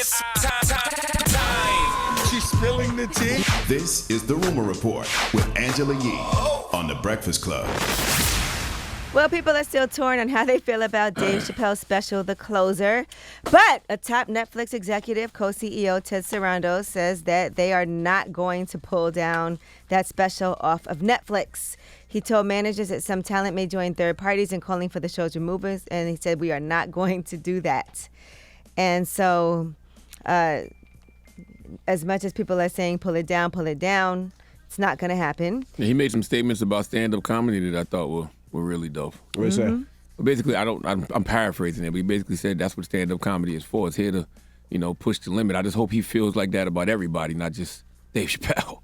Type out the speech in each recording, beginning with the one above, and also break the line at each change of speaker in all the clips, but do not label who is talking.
It's time.
She's spilling the tea.
This is The Rumor Report with Angela Yee on The Breakfast Club.
Well, people are still torn on how they feel about Dave Chappelle's special, The Closer. But a top Netflix executive, co-CEO Ted Sarandos, says that they are not going to pull down that special off of Netflix. He told managers that some talent may join third parties in calling for the show's removal, and he said, we are not going to do that. And so, as much as people are saying, pull it down, it's not going to happen.
Yeah, he made some statements about stand-up comedy that I thought were really dope.
What is that?
But basically, I'm paraphrasing it, but he basically said that's what stand-up comedy is for. It's here to, push the limit. I just hope he feels like that about everybody, not just Dave Chappelle.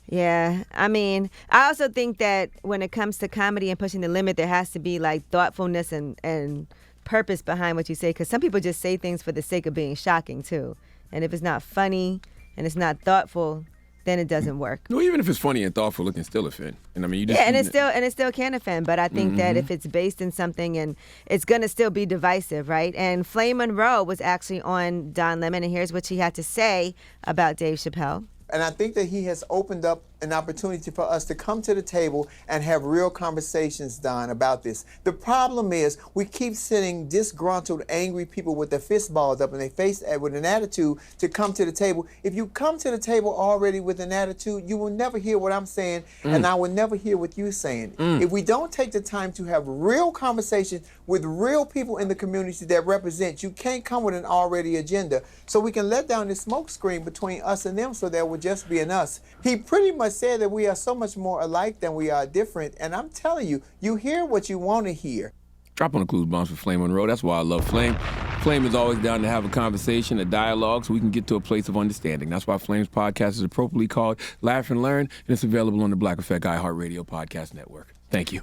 Yeah, I mean, I also think that when it comes to comedy and pushing the limit, there has to be like thoughtfulness and purpose behind what you say, because some people just say things for the sake of being shocking too. And if it's not funny and it's not thoughtful, then it doesn't work.
No, even if it's funny and thoughtful, it can still offend. And I mean, you just
and it still can offend. But I think that if it's based in something, and it's gonna still be divisive, right? And Flame Monroe was actually on Don Lemon, and here's what she had to say about Dave Chappelle.
And I think that he has opened up an opportunity for us to come to the table and have real conversations, Don, about this. The problem is we keep sending disgruntled, angry people with their fist balled up and they face with an attitude to come to the table. If you come to the table already with an attitude, you will never hear what I'm saying, and I will never hear what you're saying. If we don't take the time to have real conversations with real people in the community that represent, you can't come with an already agenda. So we can let down the smoke screen between us and them, so there will just be an us. He pretty much said that we are so much more alike than we are different, and I'm telling you, you hear what you want to hear.
Drop on the clues bombs for Flame Monroe. That's why I love Flame. Flame is always down to have a conversation, a dialogue, so we can get to a place of understanding. That's why Flame's podcast is appropriately called Laugh and Learn, and it's available on the Black Effect iHeartRadio podcast network. Thank you.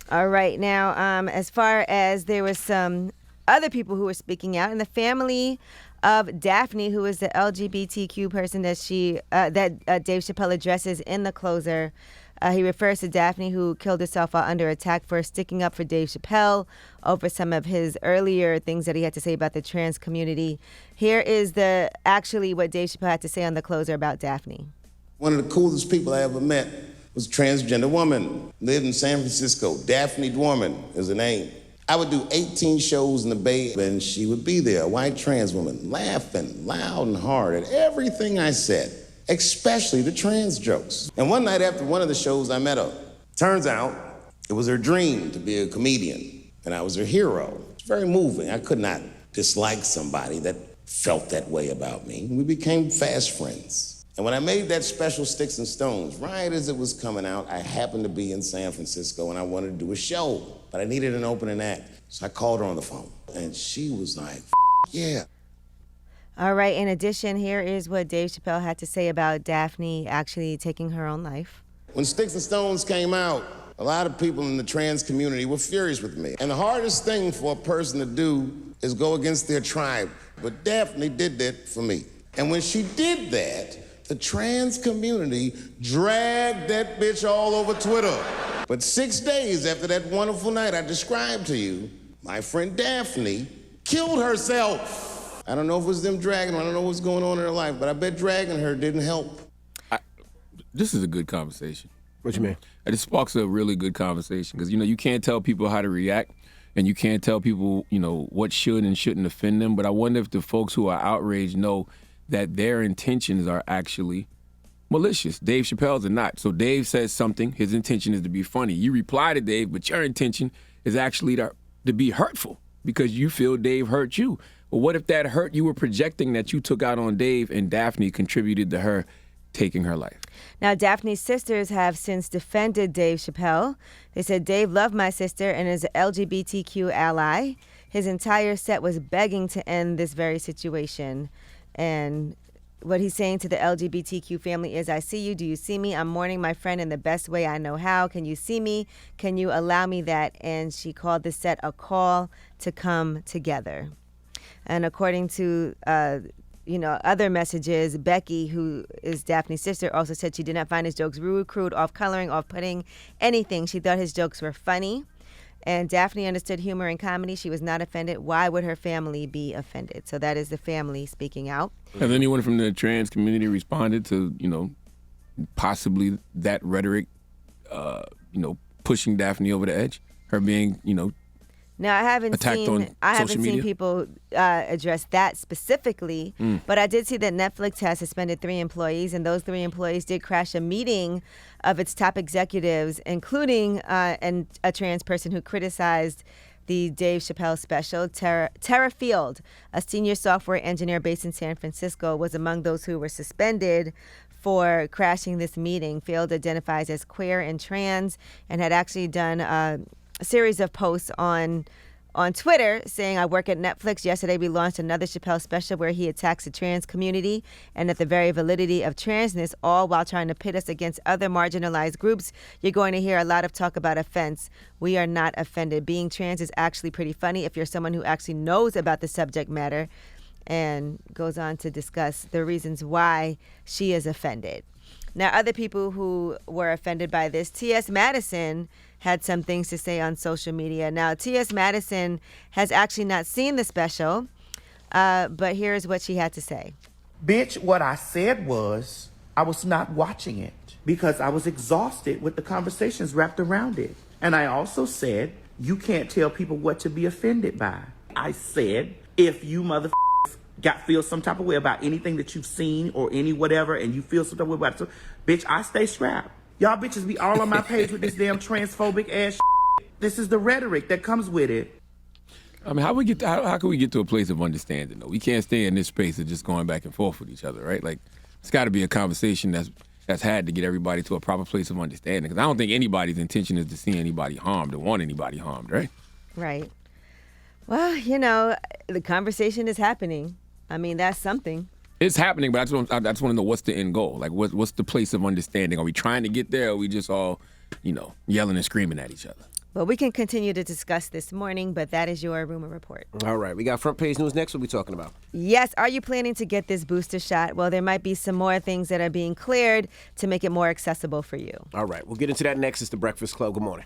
All right, now, as far as there was some other people who were speaking out, and the family of Daphne, who is the LGBTQ person that Dave Chappelle addresses in The Closer. He refers to Daphne, who killed herself while under attack for sticking up for Dave Chappelle over some of his earlier things that he had to say about the trans community. Here is actually what Dave Chappelle had to say on The Closer about Daphne.
One of the coolest people I ever met was a transgender woman, lived in San Francisco. Daphne Dworman is her name. I would do 18 shows in the Bay, and she would be there, a white trans woman, laughing loud and hard at everything I said, especially the trans jokes. And one night after one of the shows, I met her. Turns out it was her dream to be a comedian, and I was her hero. It's very moving. I could not dislike somebody that felt that way about me. We became fast friends. And when I made that special Sticks and Stones, right as it was coming out, I happened to be in San Francisco and I wanted to do a show, but I needed an opening act. So I called her on the phone and she was like, yeah.
All right, in addition, here is what Dave Chappelle had to say about Daphne actually taking her own life.
When Sticks and Stones came out, a lot of people in the trans community were furious with me. And the hardest thing for a person to do is go against their tribe. But Daphne did that for me. And when she did that, the trans community dragged that bitch all over Twitter. But 6 days after that wonderful night I described to you, my friend Daphne killed herself. I don't know if it was them dragging her, I don't know what's going on in her life, but I bet dragging her didn't help.
This is a good conversation.
What you mean?
It sparks a really good conversation because, you can't tell people how to react and you can't tell people, what should and shouldn't offend them. But I wonder if the folks who are outraged know that their intentions are actually malicious. Dave Chappelle's are not. So Dave says something, his intention is to be funny. You reply to Dave, but your intention is actually to be hurtful because you feel Dave hurt you. But what if that hurt you were projecting that you took out on Dave and Daphne contributed to her taking her life?
Now, Daphne's sisters have since defended Dave Chappelle. They said Dave loved my sister and is an LGBTQ ally. His entire set was begging to end this very situation. And what he's saying to the LGBTQ family is, I see you. Do you see me? I'm mourning my friend in the best way I know how. Can you see me? Can you allow me that? And she called the set a call to come together. And according to, other messages, Becky, who is Daphne's sister, also said she did not find his jokes rude, crude, off-coloring, off-putting, anything. She thought his jokes were funny. And Daphne understood humor and comedy. She was not offended. Why would her family be offended? So that is the family speaking out.
Has anyone from the trans community responded to, possibly that rhetoric, pushing Daphne over the edge? Her being,
Now, I haven't seen people address that specifically, but I did see that Netflix has suspended 3 employees, and those 3 employees did crash a meeting of its top executives, including a trans person who criticized the Dave Chappelle special. Tara Field, a senior software engineer based in San Francisco, was among those who were suspended for crashing this meeting. Field identifies as queer and trans and had actually done a series of posts on Twitter saying, I work at Netflix. Yesterday we launched another Chappelle special where he attacks the trans community and at the very validity of transness, all while trying to pit us against other marginalized groups. You're going to hear a lot of talk about offense. We are not offended. Being trans is actually pretty funny if you're someone who actually knows about the subject matter, and goes on to discuss the reasons why she is offended. Now, other people who were offended by this, T.S. Madison had some things to say on social media. Now, T.S. Madison has actually not seen the special, but here's what she had to say.
Bitch, what I said was I was not watching it because I was exhausted with the conversations wrapped around it. And I also said, you can't tell people what to be offended by. I said, if you feel some type of way about anything that you've seen or any whatever, and you feel some type of way about it, so, bitch, I stay strapped. Y'all bitches be all on my page with this damn transphobic ass shit. This is the rhetoric that comes with it.
I mean, how can we get to a place of understanding, though? We can't stay in this space of just going back and forth with each other, right? Like, it's got to be a conversation that's had to get everybody to a proper place of understanding. Because I don't think anybody's intention is to see anybody harmed or want anybody harmed, right?
Right. Well, the conversation is happening. I mean, that's something.
It's happening, but I just want to know what's the end goal. Like, what's the place of understanding? Are we trying to get there, or are we just all, yelling and screaming at each other?
Well, we can continue to discuss this morning, but that is your Rumor Report.
All right, we got front page news next. What are we talking about?
Yes, are you planning to get this booster shot? Well, there might be some more things that are being cleared to make it more accessible for you.
All right, we'll get into that next. It's The Breakfast Club. Good morning.